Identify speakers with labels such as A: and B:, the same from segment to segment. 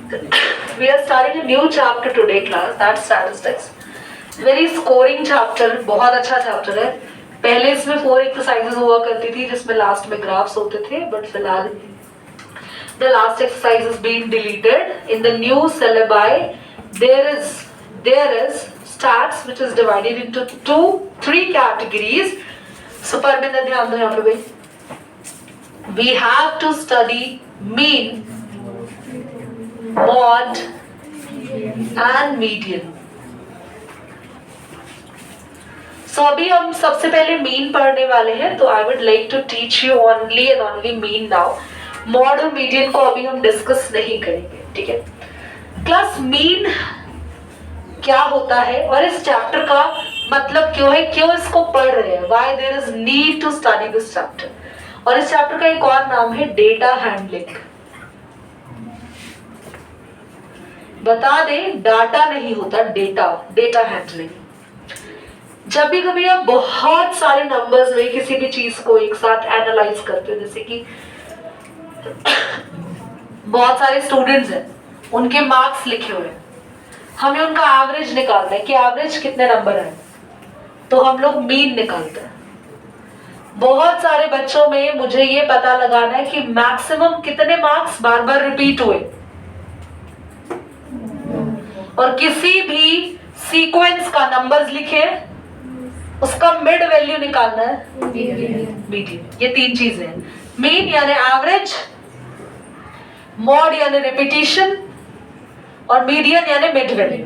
A: We are starting a new chapter today, class. That's statistics. Very scoring chapter. बहुत अच्छा chapter है. पहले इसमें 4 exercises हुआ करती थी जिसमें लास्ट में graphs होते थे, but फिलहाल the last exercise is being deleted. In the new syllabi, there is stats which is divided into 3 categories. So Parminder ध्यान दो यहाँ पे भाई. We have to study mean, mod and median. So अभी हम सबसे पहले mean पढ़ने वाले हैं, तो I would like to teach you only and only mean now. Mod और median को अभी हम discuss नहीं करेंगे, ठीक है? Class mean क्या होता है और इस चैप्टर का मतलब क्यों है, क्यों इसको पढ़ रहे हैं? Why there is need to study this chapter? और इस चैप्टर का एक और नाम है डेटा हैंडलिंग. बता दें, डाटा नहीं होता, डेटा हैंडलिंग. जब भी कभी आप बहुत सारे नंबर्स में किसी भी चीज को एक साथ एनालाइज करते हो, जैसे कि बहुत सारे स्टूडेंट्स हैं, उनके मार्क्स लिखे हुए हैं, हमें उनका एवरेज निकालना है कि एवरेज कितने नंबर है, तो हम लोग मीन निकालते हैं. बहुत सारे बच्चों में मुझे ये पता लगाना है कि मैक्सिमम कितने मार्क्स बार बार रिपीट हुए, और किसी भी सीक्वेंस का नंबर्स लिखे उसका मिड वैल्यू निकालना है, मीडियन. ये 3 चीजें हैं. मीन यानी एवरेज, मॉड यानी रिपीटिशन, और मीडियन यानी मिड वैल्यू.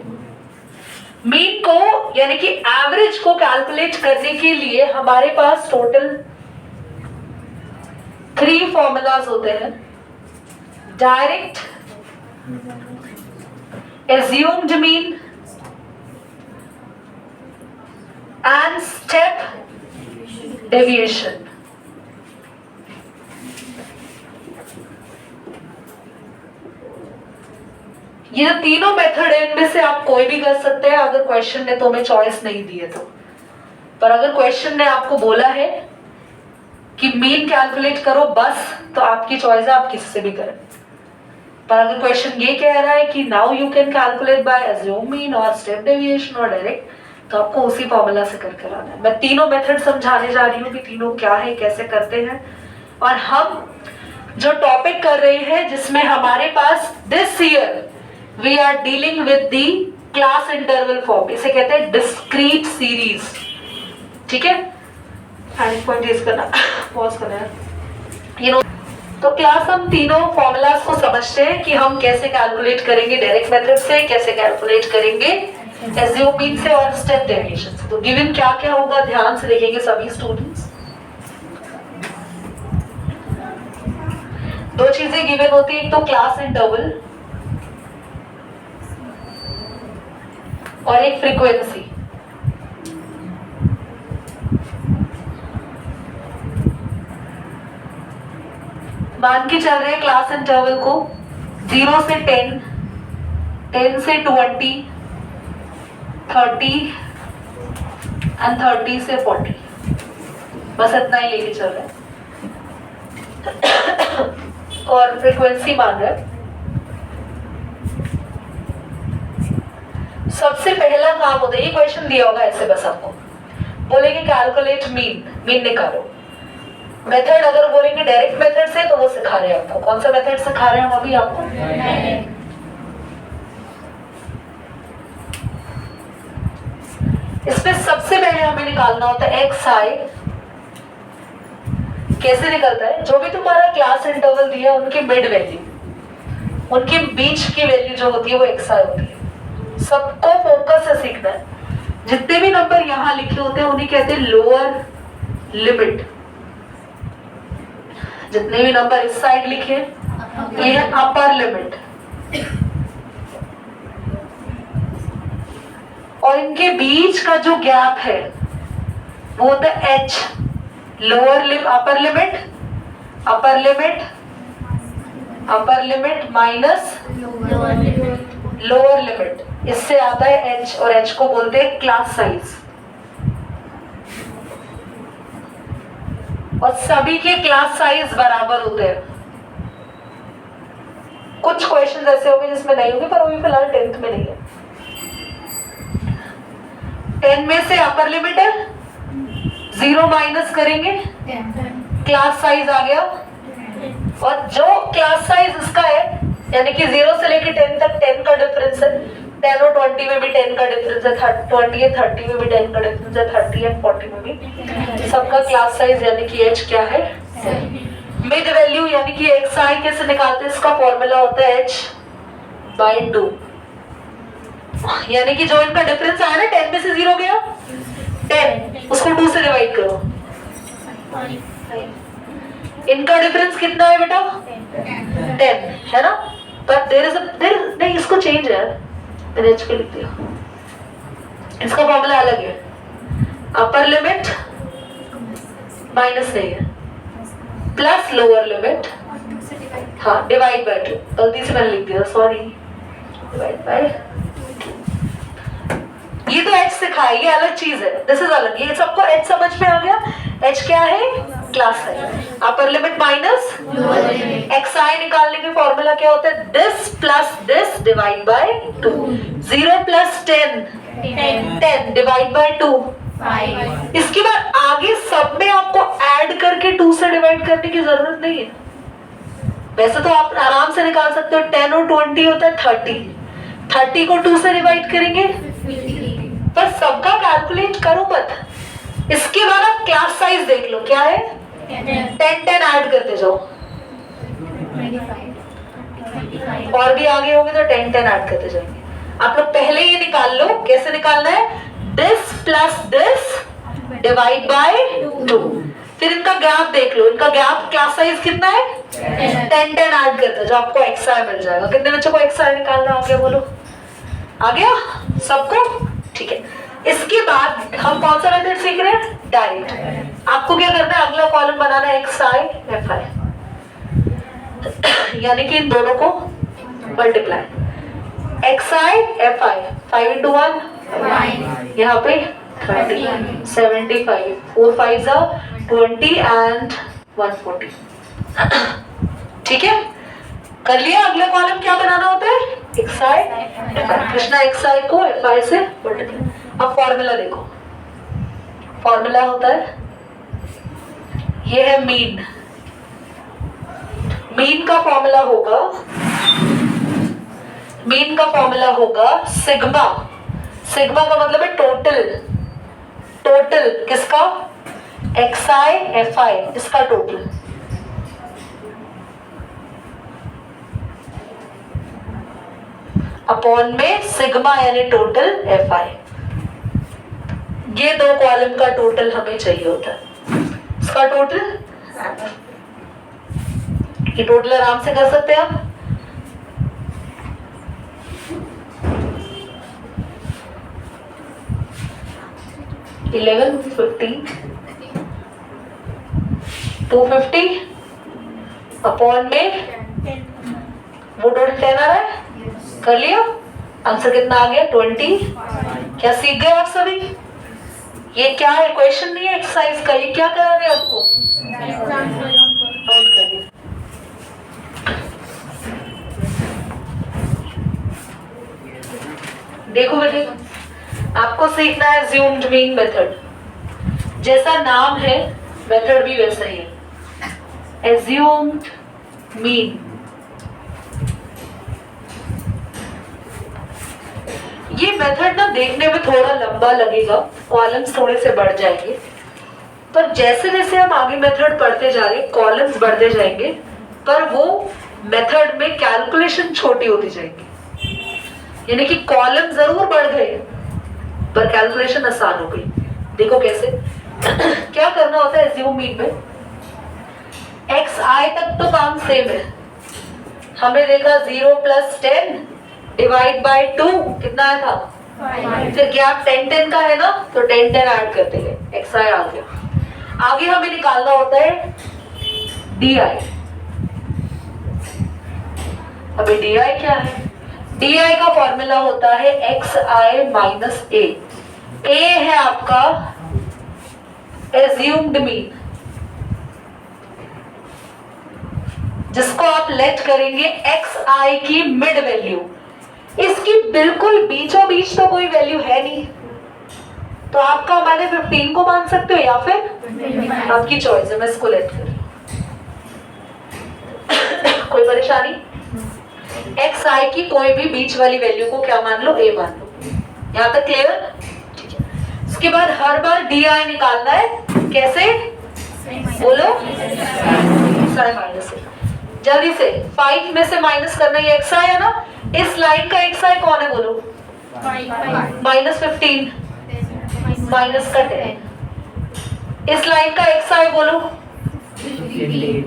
A: मीन को यानी कि एवरेज को कैलकुलेट करने के लिए हमारे पास टोटल 3 फॉर्मूलाज होते हैं. Direct, assumed mean and step deviation. ये जो तीनों मेथड है, इनमें से आप कोई भी कर सकते हैं अगर क्वेश्चन ने तुम्हें चॉइस नहीं दी है तो. पर अगर क्वेश्चन ने आपको बोला है कि मीन कैलकुलेट करो बस, तो आपकी चॉइस है, आप किसी से भी करें. पर अगर क्वेश्चन ये कह रहा है कि now you can calculate bye assume mean और स्टेप डेविएशन और डायरेक्ट, तो आपको उसी फॉर्मूला से करके आना है. मैं तीनों मेथड समझाने जा रही हूँ कि तीनों क्या है, कैसे करते हैं. और हम जो टॉपिक कर रहे हैं जिसमें हमारे पास this year we are dealing with the class interval form, इसे कहते हैं डिस्क्रीट सीरीज. ठीक है, पॉइंट रेज करना, पॉज करना है, यू नो. तो क्लास हम तीनों फॉर्मूलाज को समझते हैं कि हम कैसे कैलकुलेट करेंगे डायरेक्ट मेथड से, कैसे कैलकुलेट करेंगे एज्यूम मीन से और स्टेप डेविएशन से. तो गिवन क्या क्या होगा ध्यान से देखेंगे सभी स्टूडेंट्स. 2 चीजें गिवन होती है, एक तो क्लास इंटरवल और एक फ्रीक्वेंसी. मान के चल रहे हैं क्लास इंटरवल को 0 से 10, 10 से 20, 30 एंड 30 से 40, बस इतना ही लेके चल रहे हैं. और फ्रीक्वेंसी मान रहे हैं. सबसे पहला काम होता है, ये क्वेश्चन दिया होगा ऐसे, बस आपको बोलेंगे कैलकुलेट मीन, मीन निकालो. मेथड अगर बोलेंगे डायरेक्ट मेथड से, तो वो सिखा रहे हैं आपको. कौन सा मेथड सिखा रहे हैं हम अभी आपको? इसमें सबसे पहले हमें निकालना होता है एक्स आई. कैसे निकलता है? जो भी तुम्हारा क्लास इंटरवल दिया उनकी मिड वैल्यू, उनके बीच की वैल्यू जो होती है वो एक्स आई होती है. सबको फोकस से सीखना है. जितने भी नंबर यहाँ लिखे होते हैं उन्हें कहते हैं लोअर लिमिट. जितने भी नंबर इस साइड लिखे ये है अपर लिमिट, और इनके बीच का जो गैप है वो होता है H. Lower limit, upper limit, upper limit, upper limit minus lower limit, इससे आता है एच, और एच को बोलते हैं क्लास साइज. और सभी के क्लास साइज बराबर होते हैं. कुछ क्वेश्चन ऐसे होंगे जिसमें नहीं होंगे, पर अभी फिलहाल 10th में नहीं है। 10 में से अपर लिमिट है 0 माइनस करेंगे, क्लास साइज आ गया, और जो क्लास साइज इसका है यानी कि 0 से लेके 10 तक 10 का डिफरेंस है, 10 और 20 में भी 10 का डिफरेंस है, 20 और 30 में भी 10 का डिफरेंस है, 30 और 40 में भी, सबका क्लास साइज यानी कि h क्या है, मिड वैल्यू यानी कि xi कैसे निकालते हैं, इसका फॉर्मूला होता है h/2, यानी कि जो इनका डिफरेंस आया ना 10 में से 0 गया 10, उसको 2 से डिवाइड करो, इनका डिफरेंस कितना है बेटा 10 है ना, पर देयर नहीं, इसको चेंज है, मैंने h पे लिख दिया, इसका फॉर्मूला अलग है, अपर लिमिट माइनस नहीं है, प्लस लोअर लिमिट, हाँ डिवाइड बाय 2, गलती से मैंने लिख दिया, सॉरी, डिवाइड बाय, ये तो h सिखाया, ये अलग चीज है, दिस इज अलग, ये सबको h समझ में आ गया, h क्या है क्लास है, अपर लिमिट माइनस xi निकालने के फॉर्मूला क्या होता है, this plus this divide by 2, 0 plus 10 divide by 2, इसके बाद आगे सब में आपको ऐड करके 2 से डिवाइड करने की जरूरत नहीं है, वैसे तो आप आराम से निकाल सकते हो, 10 और 20 होता है 30 को 2 से डिवाइड करेंगे, पर सबका कैलकुलेट करो मत, इसके बाद आप क्लास साइज देख लो क्या है, 10 ऐड करते जाओ, और भी आगे होंगे तो 10 ऐड करते जाएंगे, आप लोग पहले ये निकाल लो, कैसे निकालना है, this plus this divide by 2, फिर इनका गैप देख लो, इनका गैप क्लास साइज कितना है 10 ऐड करते जाओ, आपको xi मिल जाएगा, कितने बच्चों को xi निकालना आ गया, बोलो आ गया सबको, ठीक है। इसके बाद हम कौन सा मेथड सीख रहे हैं, डायरेक्ट, आपको क्या करना है, अगला कॉलम बनाना है xi fi, यानी कि इन दोनों को मल्टीप्लाई, xi fi 5 into 1 यहाँ पे 30, 75, 4 5s are 20 and 140, ठीक है, कर लिया। अगला कॉलम क्या बनाना होता है, xi, कृष्णा xi को fi से मल्टीप्लाई, अब फॉर्मूला देखो, फॉर्मूला होता है, ये है मीन, मीन का फॉर्मूला होगा सिग्मा, सिग्मा का मतलब है टोटल किसका, xi fi, इसका टोटल, अपॉन में सिग्मा यानी टोटल fi, ये दो कॉलम का टोटल हमें चाहिए होता है, इसका टोटल, ये टोटल आराम से कर सकते हैं आप, $11, $15, $250 अपॉन में वो टोटल 10 आ रहा है, कर लिया, आंसर कितना आ गया 20, क्या सीख गए आप सभी, ये क्या है, क्वेश्चन नहीं है एक्सरसाइज का, ये क्या करा रहे हैं आपको, नोट करिए, देखो बेटे आपको सीखना है assumed mean मेथड, जैसा नाम है मेथड भी वैसा ही है, assumed mean, ये मेथड ना देखने में थोड़ा लंबा लगेगा, कॉलम्स थोड़े से बढ़ जाएंगे, पर जैसे जैसे हम आगे मेथड पढ़ते जा रहे कॉलम्स बढ़ते जाएंगे, पर वो मेथड में कैलकुलेशन छोटी होती जाएगी, यानी कि कॉलम जरूर बढ़ गए पर कैलकुलेशन आसान हो गई। देखो कैसे क्या करना होता है assume mean में, xi तक तो काम सेम है, हमने देखा 0 प्लस 10 डिवाइड बाय 2 कितना आया था, फिर गैप 10 का है ना, तो 10 ऐड करते गए, xi आ गया, आगे हमें निकालना होता है di, अभी di क्या है, di का फॉर्मूला होता है xi माइनस a, a है आपका assumed mean, जिसको आप लेट करेंगे xi की मिड वैल्यू, इसकी बिल्कुल बीचों बीच तो कोई वैल्यू है नहीं, तो आपका मैंने 15 को मान सकते हो या फिर आपकी चॉइस है, मैं इसको लेट करूं। कोई परेशानी? xi की कोई भी बीच वाली वैल्यू को क्या मान लो, a मान लो। यहां तक क्लियर? उसके बाद हर बार di निकालना है, कैसे बोलो? साइन माइनस से। जल्दी से 5 में से माइनस करना, ये xi है ना, इस लाइन का xi कौन है बोलो? -15 माइनस का 10। इस लाइन का xi बोलो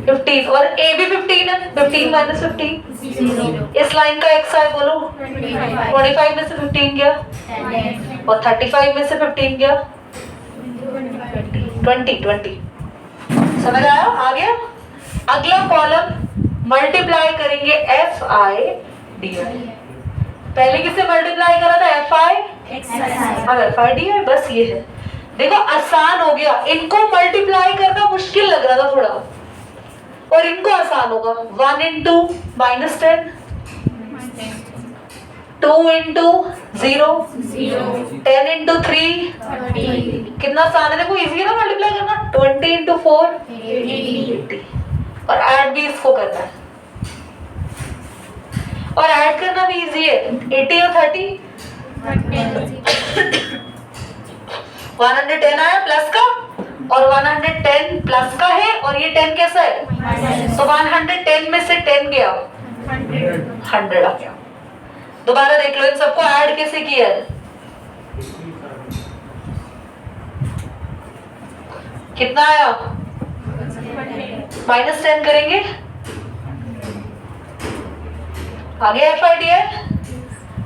A: 15, और a भी 15 है, 15 माइनस 15। इस लाइन का xi बोलो 25 में से 15 गया, और 35 में से 15 गया 20। समझ आया? आ गया? अगला कॉलम मल्टीप्लाई करेंगे fi di। पहले किसे मल्टीप्लाई करा था? fi, अब fi di, बस ये है। देखो आसान हो गया, इनको मल्टीप्लाई करना मुश्किल लग रहा था थोड़ा, और इनको आसान होगा। 1 into -10, 2 into 0, 10 into 3, कितना आसान है, देखो इजी है ना मल्टीप्लाई करना। 20 into 4, 80, और ऐड भी इसको करना है, और ऐड करना भी इजी है। 80 और 30, 110 आया प्लस का, और 110 प्लस का है, और ये 10 कैसा है, तो 110 में से 10 गया 100 आ गया। दोबारा देख लो इन सबको ऐड कैसे किया है। कितना आया? -10 करेंगे, आगे fi di है,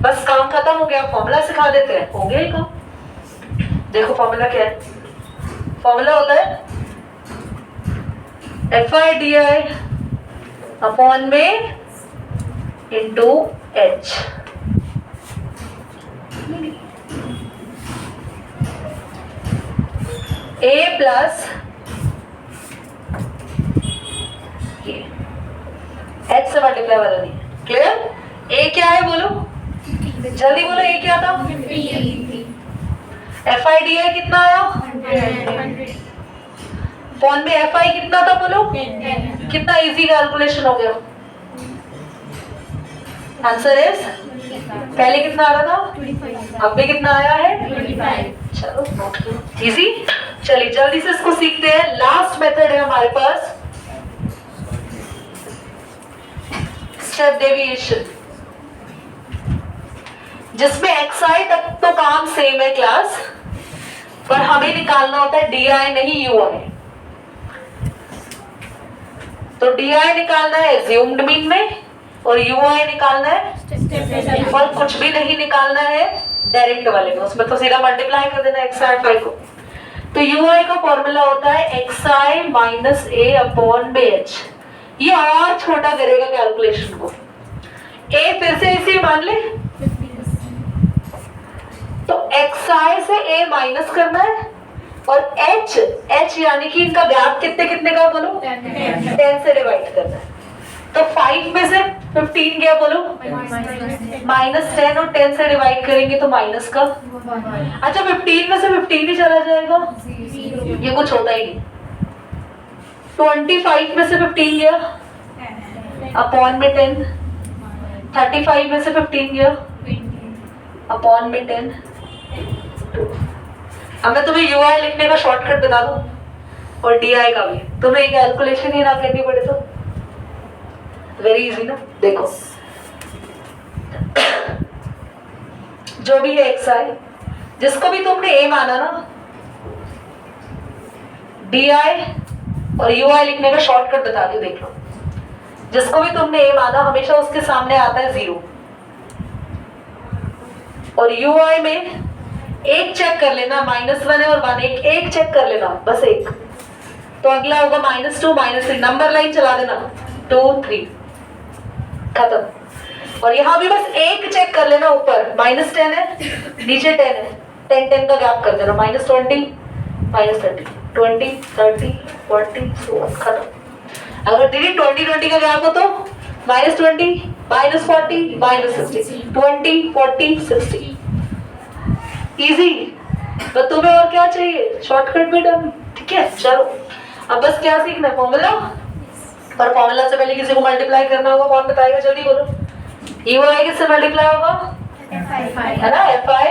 A: बस काम खत्म हो गया। फॉर्मूला सिखा देते हैं, हो गया ही काम। देखो फॉर्मूला क्या है? फॉर्मूला होता है fi di अपॉन में इंटू h। a प्लस ये h से मल्टीप्लाई वाला नहीं। क्लियर? a क्या है बोलो, जल्दी बोलो, a क्या था? fi di कितना आया? 100। फोन में fi कितना था बोलो? कितना इजी कैलकुलेशन हो गया। आंसर इज, पहले कितना आ रहा था, अब भी कितना आया है? चलो नोट करो, इजी। चलिए जल्दी से इसको सीखते हैं। लास्ट मेथड है हमारे पास, स्टेप डेविएशन, जिसमें xi तक तो काम सेम है क्लास, पर हमें निकालना होता है di नहीं ui। तो di निकालना है assumed मीन में, और ui निकालना है, और कुछ भी नहीं निकालना है डायरेक्ट वाले में, उसमें तो सीधा मल्टीप्लाई कर देना xi fi को। तो ui का फॉर्मूला होता है xi minus a upon bh। ये और छोटा करेगा कैलकुलेशन को। a फिर से इसी मान ले, तो xi से a माइनस करना है, और h यानी कि इनका गैप कितने कितने का बोलो, 10 से डिवाइड करना है। तो 5 में से 15 गया बोलो, -10, और 10 से डिवाइड करेंगे तो माइनस का। अच्छा 15 में से 15 ही चला जाएगा, ये कुछ होता ही नहीं। 25 में से 15 गया अपॉन में 10, 35 में से 15 गया अपॉन में 10। अब मैं तुम्हें ui लिखने का शॉर्टकट बता दूं, और di का भी, तुम्हें एक कैलकुलेशन ही ना करनी पड़े तो वेरी इजी ना। देखो जो भी है xi, जिसको भी तुमने a माना ना, di और ui लिखने का शॉर्टकट बता दूं, देख लो। जिसको भी तुमने a माना, हमेशा उसके सामने आता है 0, और ui में एक चेक कर लेना, -1 है और 1, एक चेक कर लेना, बस एक। तो अगला होगा -2, -3, नंबर लाइन चला देना, 2 3 खत्म। और यहाँ भी बस एक चेक कर लेना, ऊपर -10 है, नीचे 10 है, 10 का गैप कर देना, -20, -30, 20, 30, 40, खत्म। अगर दीदी 20-20 का गैप हो तो -20, -40, -60, 20, 40, 60। इजी। तो तुम्हें और क्या चाहिए? शॉर्टकट भी डन। ठीक है, चलो अब बस क्या सीखना है? फॉर्मूला। पर फॉर्मूला से पहले किसी को मल्टीप्लाई करना होगा, कौन बताएगा? जल्दी बोलो। UI किससे मल्टीप्लाई होगा? है ना, FI।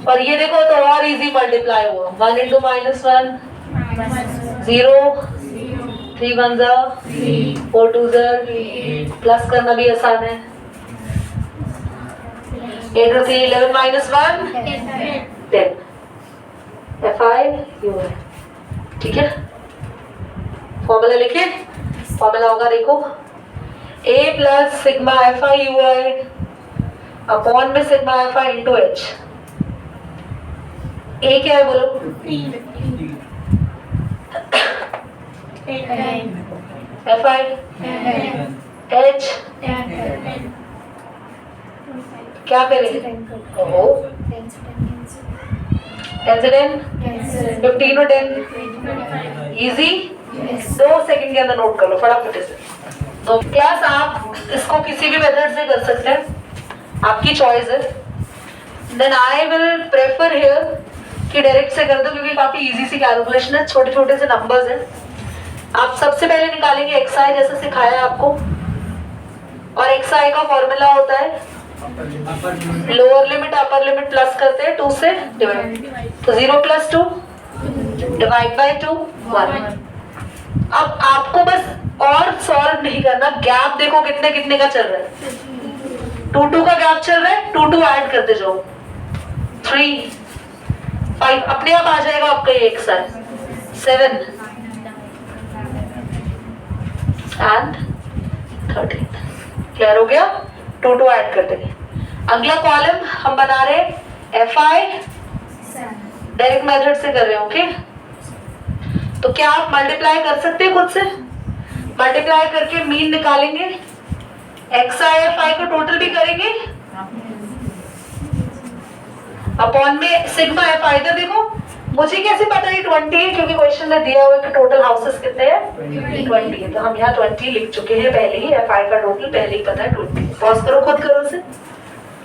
A: और ये देखो तो और इजी मल्टीप्लाई हुआ, 1 × -1 0, 3 1 4 2 प्लस करना भी आसान है। 8 × 3 11 -1 10। FI UI। ठीक है, फॉर्मूला लिखे। फॉर्मूला होगा देखो, A + sigma FI UI upon में सिग्मा FI × H। A क्या है बोलो? FI H क्या करें? ओहो 10 से 10 15 और 10 इजी। 2 सेकंड के अंदर नोट कर लो फटाफट से। तो क्लास आप इसको किसी भी मेथड से कर सकते हैं, आपकी चॉइस है। Then I will prefer here कि डायरेक्ट से कर दो, क्योंकि काफी इजी सी कैलकुलेशन है, छोटे छोटे से नंबर्स हैं। आप सबसे पहले निकालेंगे XI, जैसे सिखाया है आपको। और XI का फॉर्मूला होता है lower limit upper limit plus करते हैं 2 से डिवाइड, तो 0 + 2 डिवाइड बाय 2 1। अब आपको बस और सॉल्व नहीं करना, गैप देखो कितने कितने का चल रहा है। 2 2 का गैप चल रहा है, 2 2 ऐड करते जाओ, 3 5 अपने आप आ जाएगा आपका ये XI। 7 एंड 13। क्लियर हो गया? 2 2 ऐड करते गए। अगला कॉलम हम बना रहे हैं FI, डायरेक्ट मेथड से कर रहे हैं। ओके, तो क्या आप मल्टीप्लाई कर सकते हैं खुद से? मल्टीप्लाई करके मीन निकालेंगे, XI FI का टोटल भी करेंगे, अपॉन में सिग्मा FI। इधर देखो, मुझे कैसे पता है 20 है? क्योंकि क्वेश्चन में दिया हुआ है कि टोटल हाउसेस कितने हैं? 20 है, तो हम यहाँ 20 लिख चुके हैं पहले ही। FI का टोटल पहले ही पता है 20। पॉज करो, खुद करो से।